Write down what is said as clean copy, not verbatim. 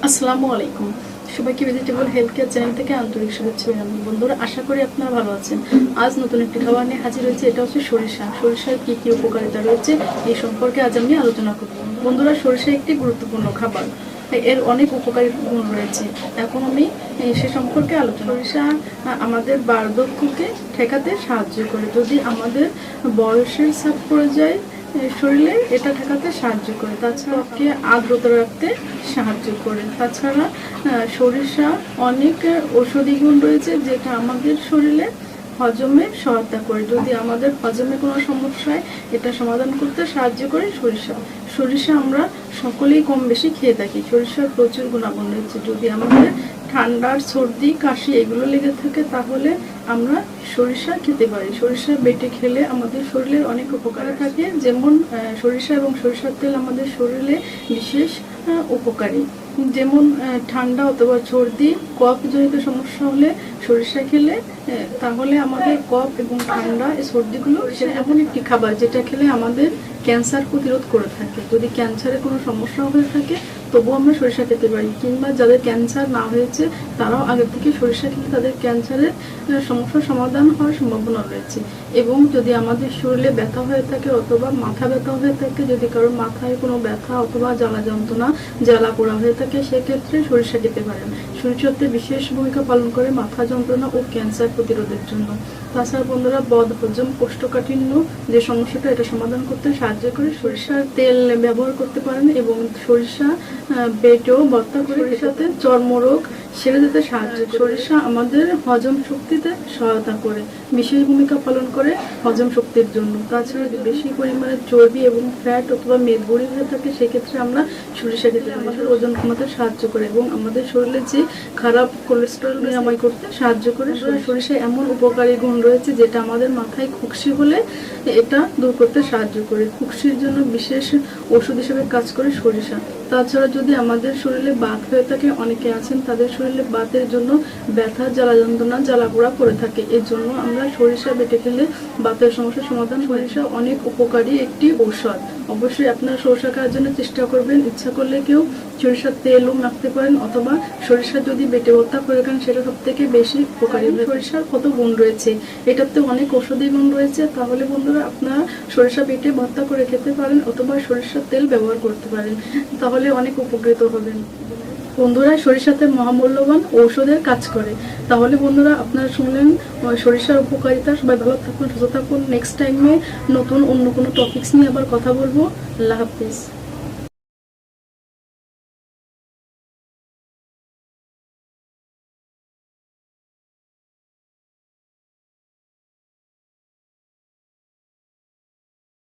আসসালামু আলাইকুম। সবাইকে ভেজিটেবল হেলথ কেয়ার চ্যানেল থেকে আন্তরিক শুভেচ্ছা জানাই। বন্ধুরা, আশা করি আপনারা ভালো আছেন। আজ নতুন একটি খাবার নিয়ে হাজির হয়েছে। এটা হচ্ছে সরিষা। সরিষার কি কি উপকারিতা রয়েছে এই সম্পর্কে আজ আমি আলোচনা করব। বন্ধুরা, সরিষা একটি গুরুত্বপূর্ণ খাবার, এর অনেক উপকারী গুণ রয়েছে। এখন আমি সে সম্পর্কে আলোচনা। সরিষা আমাদের বার্ধক্যকে ঠেকাতে সাহায্য করে। যদি আমাদের বয়সের ছাপ পড়ে যায় শরীরে, এটা ঠেকাতে সাহায্য করে। তাছাড়া আর্দ্রতা রাখতে সাহায্য করে। তাছাড়া সরিষা অনেক ঔষধি গুণ রয়েছে, যেটা আমাদের শরীরে হজমে সহায়তা করে। যদি আমাদের হজমে কোনো সমস্যা হয়, এটা সমাধান করতে সাহায্য করে সরিষা। সরিষা আমরা সকলেই কম বেশি খেয়ে থাকি। সরিষার প্রচুর গুণাগুণ রয়েছে। যদি আমাদের ঠান্ডার সর্দি কাশি এগুলো লেগে থাকে, তাহলে আমরা সরিষা খেতে পারি। সরিষা বেটে খেলে আমাদের শরীরের অনেক উপকার থাকে। যেমন সরিষা এবং সরিষার তেল আমাদের শরীরে বিশেষ উপকারী। যেমন ঠান্ডা অথবা সর্দি কফ জনিত সমস্যা হলে সরিষা খেলে তাহলে আমাদের কফ এবং ঠান্ডা এই সর্দিগুলো এমন একটি খাবার যেটা খেলে আমাদের ক্যান্সার প্রতিরোধ করে থাকে। যদি ক্যান্সারের কোনো সমস্যা হয়ে থাকে তবুও আমরা সরিষা খেতে পারি। কিংবা যাদের ক্যান্সার না হয়েছে তারাও আগে থেকে সরিষা খেলে তাদের ক্যান্সারের সমস্যার সমাধান হওয়ার সম্ভাবনা রয়েছে। এবং যদি আমাদের শরীরে ব্যথা হয়ে থাকে অথবা মাথা ব্যথা হয়ে থাকে, যদি কারোর মাথায় কোনো ব্যথা অথবা জ্বালা যন্ত্রণা জ্বালা পোড়া হয়ে থাকে, সেক্ষেত্রে সরিষা খেতে পারেন। সরিষাতে বিশেষ ভূমিকা পালন করে মাথা যন্ত্রণা ও ক্যান্সার প্রতিরোধের জন্য। তাছাড়া বন্ধুরা, বদহজম কোষ্ঠকাঠিন্য যে সমস্যাটা, এটা সমাধান করতে সাহায্য করে। সরিষার তেল ব্যবহার করতে পারেন এবং সরিষা বেটেও ভর্তা করে সরিষাতে চর্মরোগ সেরে যেতে সাহায্য করে। সরিষা আমাদের হজম শক্তিতে সহায়তা করে, বিশেষ ভূমিকা পালন করে হজম শক্তির জন্য। তাছাড়া বেশি পরিমাণে চর্বি এবং ফ্যাট অথবা মেদবড়ি হয়ে থাকে, সেক্ষেত্রে আমরা সরিষা খেতে আমাদের ওজন কমাতে সাহায্য করে এবং আমাদের শরীরে যে খারাপ কোলেস্টেরল নিরাময় করতে সাহায্য করে। সরিষায় এমন উপকারী গুণ রয়েছে যেটা আমাদের মাথায় খুশকি হলে এটা দূর করতে সাহায্য করে। খুশকির জন্য বিশেষ ওষুধ হিসেবে কাজ করে সরিষা। তাছাড়া যদি আমাদের শরীরে বাত হয়ে থাকে, অনেকে আছেন তাদের শরীরে বাতের জন্য ব্যথা জ্বালা যন্ত্রণা জ্বালা পোড়া করে থাকে, এর জন্য আমরা সরিষা বেটে খেলে বাতের সমস্যার সমাধান। সরিষা অনেক উপকারী একটি ঔষধ। অবশ্যই আপনারা সরিষা খাওয়ার জন্য চেষ্টা করবেন। ইচ্ছা করলে কেউ সরিষার তেলও মাখতে পারেন, অথবা সরিষা যদি বেটে ভর্তা করে খান, সেটা সব থেকে বেশি উপকারী। সরিষার কত গুণ রয়েছে, এটাতে অনেক ঔষধি গুণ রয়েছে। তাহলে বন্ধুরা, আপনারা সরিষা বেটে ভর্তা করে খেতে পারেন অথবা সরিষার তেল ব্যবহার করতে পারেন, তাহলে অনেক উপকৃত হবেন। বন্ধুরা, সরিষাতে মহামূল্যবান ঔষধের কাজ করে। তাহলে বন্ধুরা, আপনারা শুনলেন সরিষার উপকারিতা। সবাই ভালো থাকুন, সুস্থ থাকুন। নেক্সট টাইমে নতুন অন্য কোনো টপিকস নিয়ে আবার কথা বলবো। আল্লাহ হাফিজ।